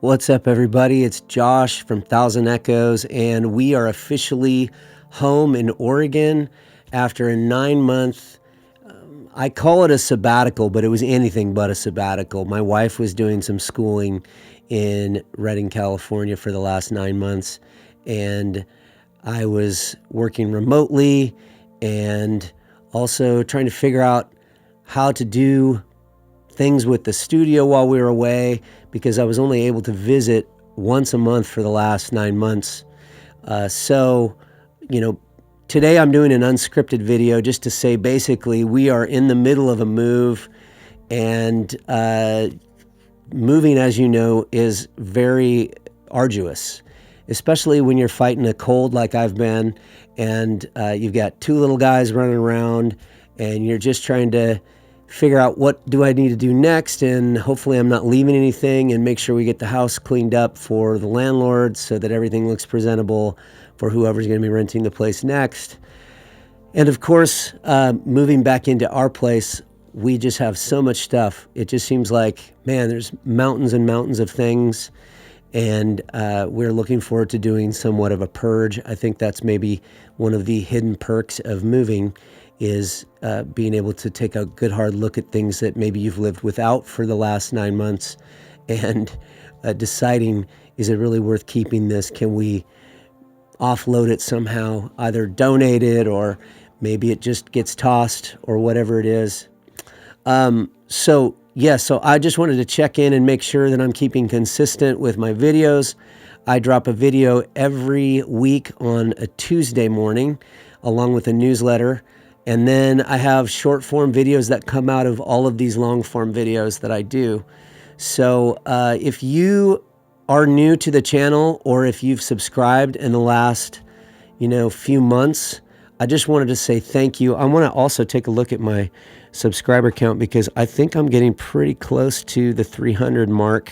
What's up, everybody? It's Josh from Thousand Echoes, and we are officially home in Oregon after a 9-month, I call it a sabbatical, but it was anything but a sabbatical. My wife was doing some schooling in Redding, California for the last 9 months, and I was working remotely and also trying to figure out how to do things with the studio while we were away, because I was only able to visit once a month for the last 9 months. So, today I'm doing an unscripted video just to say basically we are in the middle of a move, and moving, as you know, is very arduous, especially when you're fighting a cold like I've been, and you've got two little guys running around, and you're just trying to figure out what do I need to do next, and hopefully I'm not leaving anything, and make sure we get the house cleaned up for the landlord so that everything looks presentable for whoever's going to be renting the place next. And of course, moving back into our place, we just have so much stuff. It just seems like, man, there's mountains and mountains of things, and we're looking forward to doing somewhat of a purge. I think that's maybe one of the hidden perks of moving, is being able to take a good hard look at things that maybe you've lived without for the last 9 months, and deciding, is it really worth keeping this? Can we offload it somehow, either donate it, or maybe it just gets tossed, or whatever it is. So I just wanted to check in and make sure that I'm keeping consistent with my videos. I drop a video every week on a Tuesday morning, along with a newsletter. And then I have short form videos that come out of all of these long form videos that I do. So if you are new to the channel, or if you've subscribed in the last, few months, I just wanted to say thank you. I want to also take a look at my subscriber count, because I think I'm getting pretty close to the 300 mark.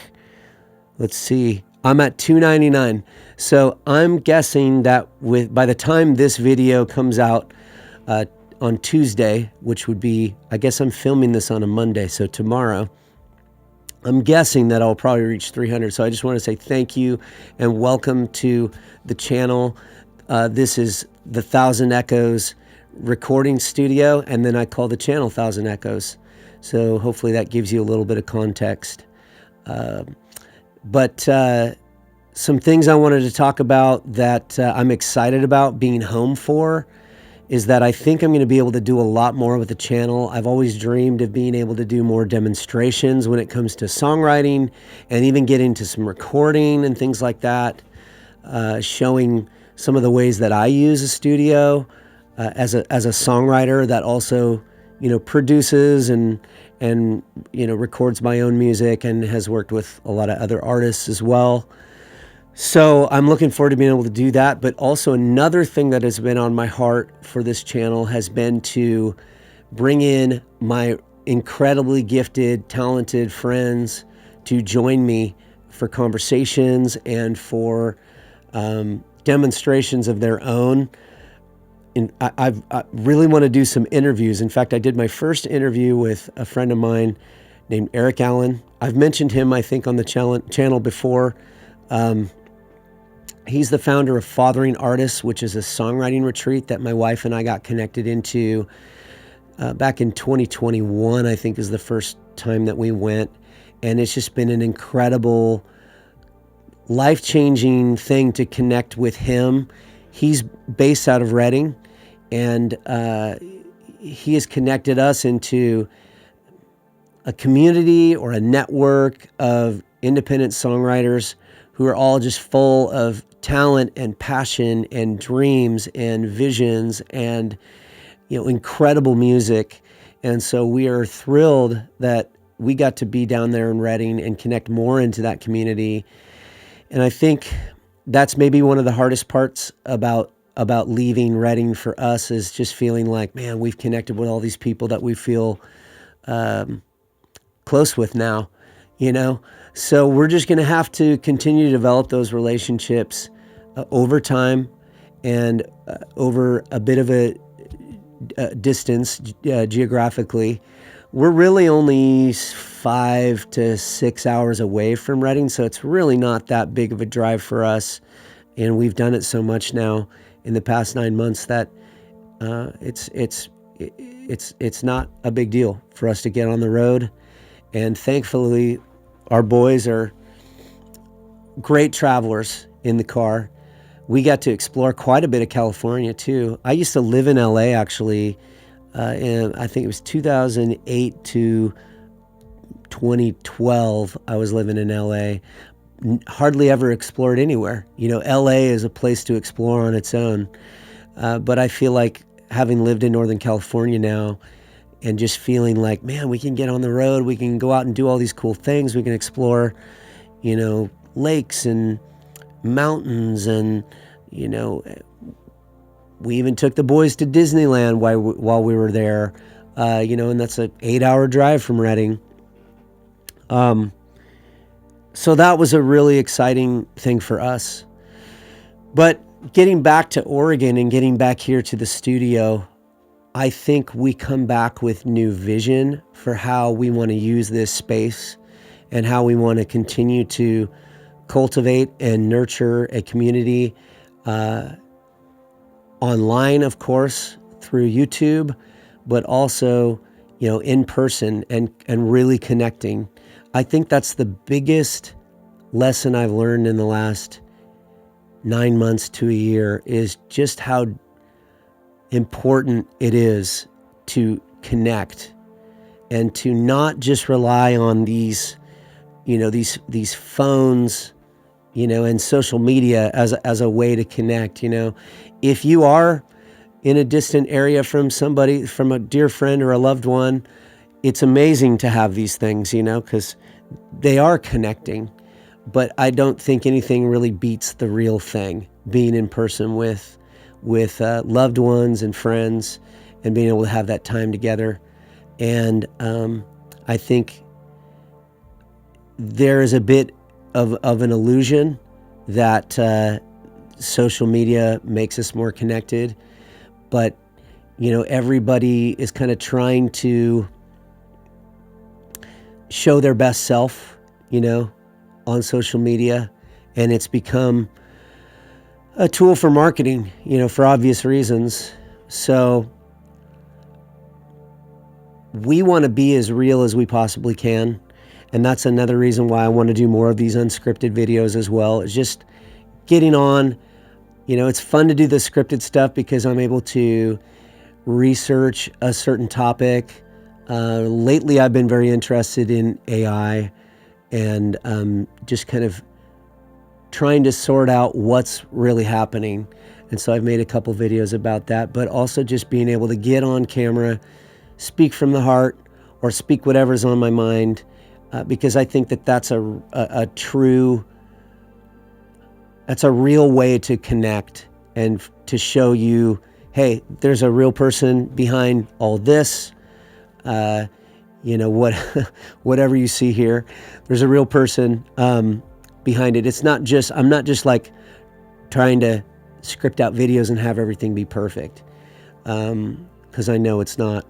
Let's see. I'm at 299. So I'm guessing that by the time this video comes out, on Tuesday, which would be, I guess I'm filming this on a Monday, so tomorrow, I'm guessing that I'll probably reach 300. So I just want to say thank you and welcome to the channel. This is the Thousand Echoes recording studio, and then I call the channel Thousand Echoes. So hopefully that gives you a little bit of context. But some things I wanted to talk about that I'm excited about being home for is that I think I'm going to be able to do a lot more with the channel. I've always dreamed of being able to do more demonstrations when it comes to songwriting, and even get into some recording and things like that, showing some of the ways that I use a studio as a songwriter that also, produces and records my own music, and has worked with a lot of other artists as well. So I'm looking forward to being able to do that. But also another thing that has been on my heart for this channel has been to bring in my incredibly gifted, talented friends to join me for conversations and for demonstrations of their own. And I really want to do some interviews. In fact, I did my first interview with a friend of mine named Eric Allen. I've mentioned him, I think, on the channel before. He's the founder of Fathering Artists, which is a songwriting retreat that my wife and I got connected into back in 2021, I think is the first time that we went. And it's just been an incredible, life-changing thing to connect with him. He's based out of Redding, and he has connected us into a community or a network of independent songwriters who are all just full of talent and passion and dreams and visions and, incredible music. And so we are thrilled that we got to be down there in Redding and connect more into that community. And I think that's maybe one of the hardest parts about leaving Redding for us, is just feeling like, man, we've connected with all these people that we feel close with now, So we're just going to have to continue to develop those relationships over time, and over a bit of a distance geographically. We're really only 5 to 6 hours away from Reading, so it's really not that big of a drive for us. And we've done it so much now in the past 9 months that it's not a big deal for us to get on the road. And thankfully, our boys are great travelers in the car. We got to explore quite a bit of California too. I used to live in LA actually, and I think it was 2008 to 2012. I was living in LA. Hardly ever explored anywhere. You know, LA is a place to explore on its own. But I feel like having lived in Northern California now and just feeling like, man, we can get on the road, we can go out and do all these cool things, we can explore, you know, lakes and mountains, and, you know, we even took the boys to Disneyland while we were there, you know, and that's an 8-hour drive from Reading. So that was a really exciting thing for us. But getting back to Oregon and getting back here to the studio, I think we come back with new vision for how we want to use this space and how we want to continue to cultivate and nurture a community online, of course, through YouTube, but also, you know, in person and really connecting. I think that's the biggest lesson I've learned in the last 9 months to a year, is just how important it is to connect and to not just rely on these, you know, these phones, you know, and social media as a way to connect. You know, if you are in a distant area from somebody, from a dear friend or a loved one, it's amazing to have these things, you know, because they are connecting. But I don't think anything really beats the real thing, being in person with loved ones and friends and being able to have that time together. And I think there is a bit of an illusion that social media makes us more connected. But, you know, everybody is kind of trying to show their best self, you know, on social media, and it's become a tool for marketing, you know, for obvious reasons. So we want to be as real as we possibly can, and that's another reason why I want to do more of these unscripted videos as well. It's just getting on, you know, it's fun to do the scripted stuff because I'm able to research a certain topic. Lately, I've been very interested in AI and just kind of trying to sort out what's really happening. And so I've made a couple videos about that, but also just being able to get on camera, speak from the heart, or speak whatever's on my mind, because I think that that's a real way to connect and to show you, hey, there's a real person behind all this. You know, whatever you see here, there's a real person behind it. It's not just, I'm not just like trying to script out videos and have everything be perfect, because I know it's not.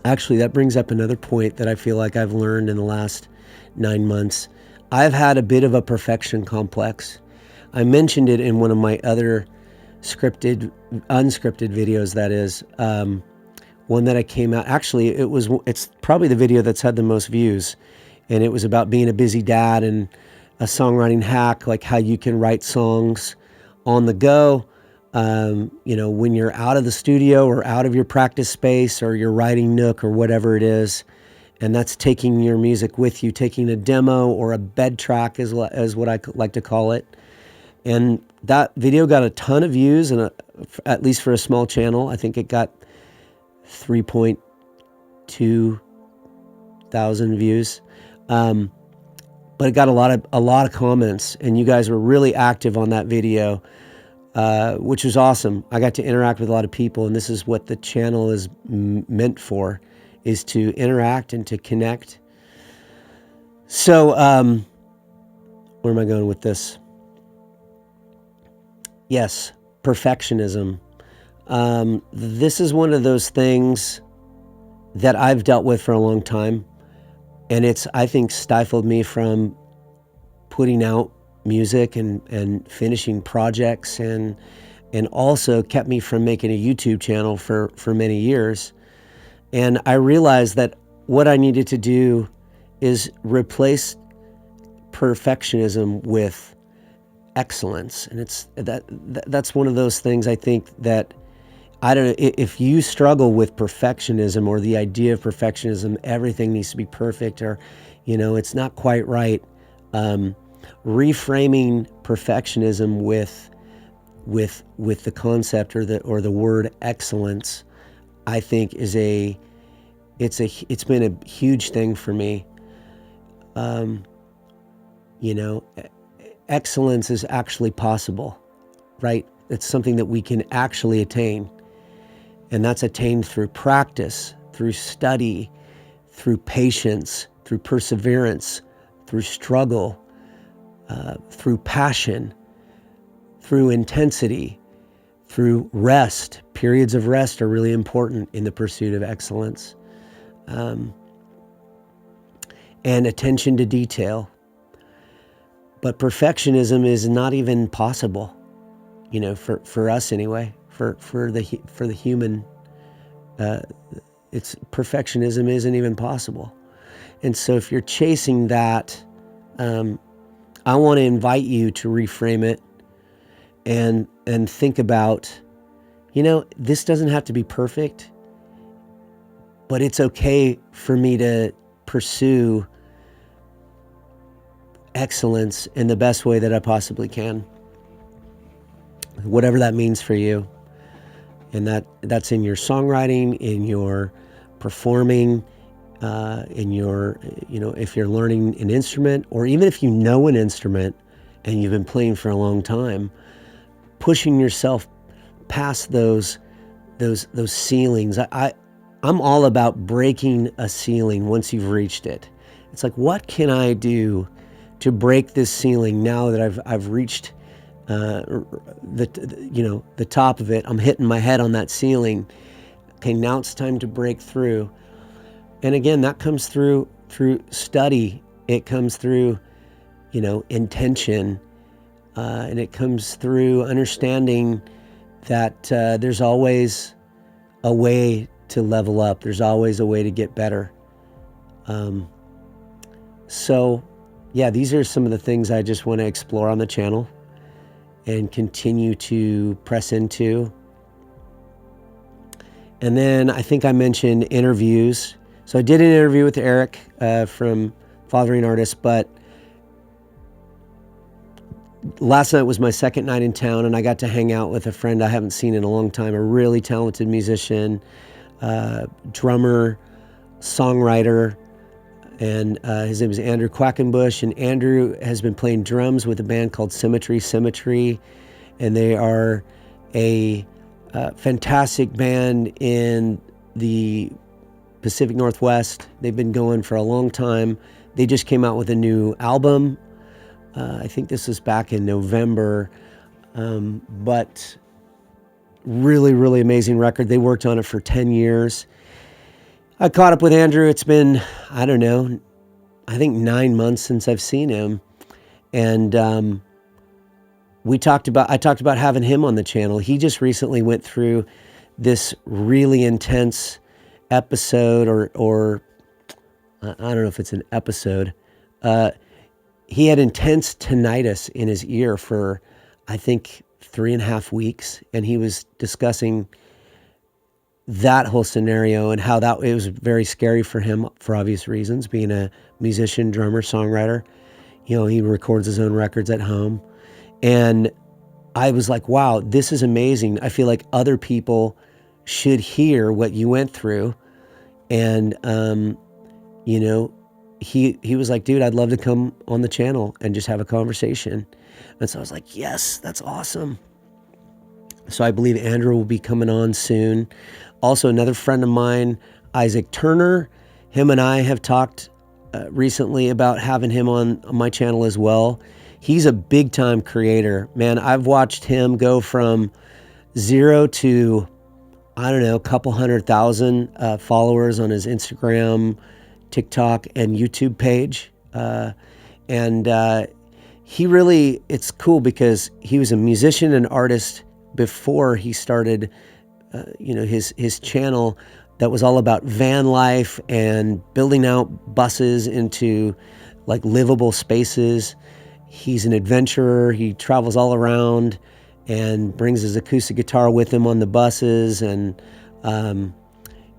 Actually, that brings up another point that I feel like I've learned in the last 9 months. I've had a bit of a perfection complex. I mentioned it in one of my other unscripted videos, that is, one that I came out, actually, it's probably the video that's had the most views. And it was about being a busy dad and a songwriting hack, like how you can write songs on the go, you know, when you're out of the studio or out of your practice space or your writing nook or whatever it is. And that's taking your music with you, taking a demo or a bed track is what I like to call it. And that video got a ton of views, and at least for a small channel. I think it got 3.2 thousand views, but it got a lot of comments, and you guys were really active on that video, which was awesome. I got to interact with a lot of people, and this is what the channel is meant for, is to interact and to connect. So where am I going with this? Yes, perfectionism. This is one of those things that I've dealt with for a long time. And it's, I think, stifled me from putting out music and finishing projects, and also kept me from making a YouTube channel for many years. And I realized that what I needed to do is replace perfectionism with excellence. And that's one of those things, I think, that I don't know, if you struggle with perfectionism or the idea of perfectionism, everything needs to be perfect, or, it's not quite right. Reframing perfectionism with the concept or the word excellence, I think it's been a huge thing for me. Excellence is actually possible, right? It's something that we can actually attain. And that's attained through practice, through study, through patience, through perseverance, through struggle, through passion, through intensity, through rest. Periods of rest are really important in the pursuit of excellence. And attention to detail. But perfectionism is not even possible, for us anyway. For the human, perfectionism isn't even possible. And so if you're chasing that, I want to invite you to reframe it and think about, this doesn't have to be perfect, but it's okay for me to pursue excellence in the best way that I possibly can, whatever that means for you. And that's in your songwriting, in your performing, in your, if you're learning an instrument, or even if you know an instrument and you've been playing for a long time, pushing yourself past those ceilings. I'm all about breaking a ceiling once you've reached it. It's like, what can I do to break this ceiling now that I've reached the top of it? I'm hitting my head on that ceiling. Okay, now it's time to break through. And again, that comes through study. It comes through, intention, and it comes through understanding that there's always a way to level up. There's always a way to get better. So, yeah, these are some of the things I just want to explore on the channel and continue to press into. And then I think I mentioned interviews. So I did an interview with Eric from Fathering Artists, but last night was my second night in town, and I got to hang out with a friend I haven't seen in a long time, a really talented musician, drummer, songwriter, and his name is Andrew Quackenbush. And Andrew has been playing drums with a band called Symmetry, and they are a fantastic band in the Pacific Northwest. They've been going for a long time. They just came out with a new album. I think this was back in November, but really, really amazing record. They worked on it for 10 years. I caught up with Andrew. It's been, I don't know, I think 9 months since I've seen him. And I talked about having him on the channel. He just recently went through this really intense episode, or I don't know if it's an episode. He had intense tinnitus in his ear for, I think, 3.5 weeks. And he was discussing that whole scenario and how it was very scary for him for obvious reasons, being a musician, drummer, songwriter. He records his own records at home. And I was like, wow, this is amazing. I feel like other people should hear what you went through. And, he was like, dude, I'd love to come on the channel and just have a conversation. And so I was like, yes, that's awesome. So I believe Andrew will be coming on soon. Also, another friend of mine, Isaac Turner, him and I have talked recently about having him on my channel as well. He's a big time creator, man. I've watched him go from 0 to, I don't know, a couple 100,000 followers on his Instagram, TikTok and YouTube page. And he really, it's cool because he was a musician and artist before he started, his channel that was all about van life and building out buses into like livable spaces. He's an adventurer. He travels all around and brings his acoustic guitar with him on the buses. And,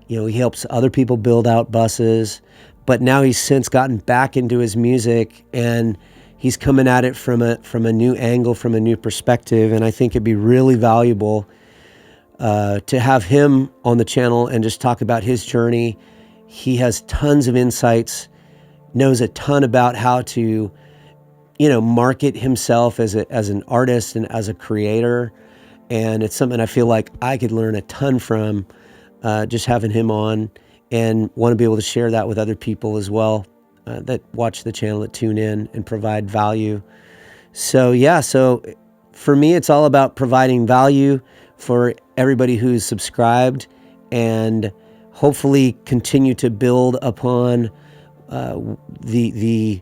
he helps other people build out buses. But now he's since gotten back into his music, and he's coming at it from a new angle, from a new perspective. And I think it'd be really valuable to have him on the channel and just talk about his journey. He has tons of insights, knows a ton about how to, market himself as an artist and as a creator. And it's something I feel like I could learn a ton from just having him on, and want to be able to share that with other people as well that watch the channel, that tune in and provide value. So for me, it's all about providing value for everybody who's subscribed, and hopefully continue to build upon the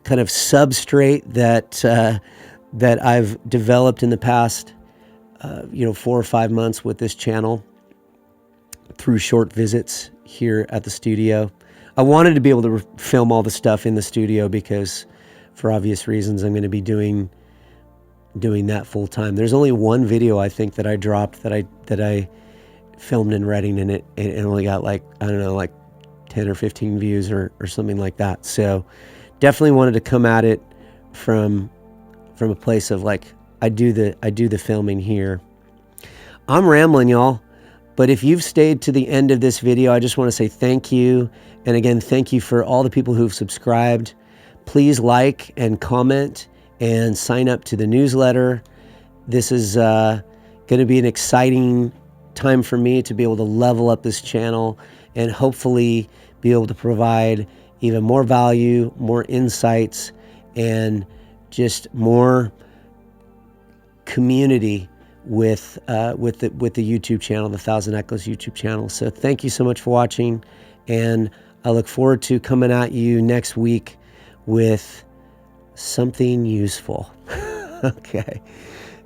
kind of substrate that I've developed in the past 4 or 5 months with this channel through short visits here at the studio. I wanted to be able to film all the stuff in the studio because, for obvious reasons, I'm going to be doing that full time. There's only one video I think that I dropped that I filmed in Reading, and it only got like 10 or 15 views or something like that. So definitely wanted to come at it from a place of like, I do the filming here. I'm rambling, y'all. But if you've stayed to the end of this video, I just want to say thank you. And again, thank you for all the people who've subscribed. Please like and comment and sign up to the newsletter. This is going to be an exciting time for me to be able to level up this channel and hopefully be able to provide even more value, more insights, and just more community with the YouTube channel, the Thousand Echoes YouTube channel. So thank you so much for watching, and I look forward to coming at you next week with something useful. Okay.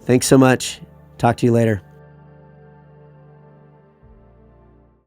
Thanks so much. Talk to you later.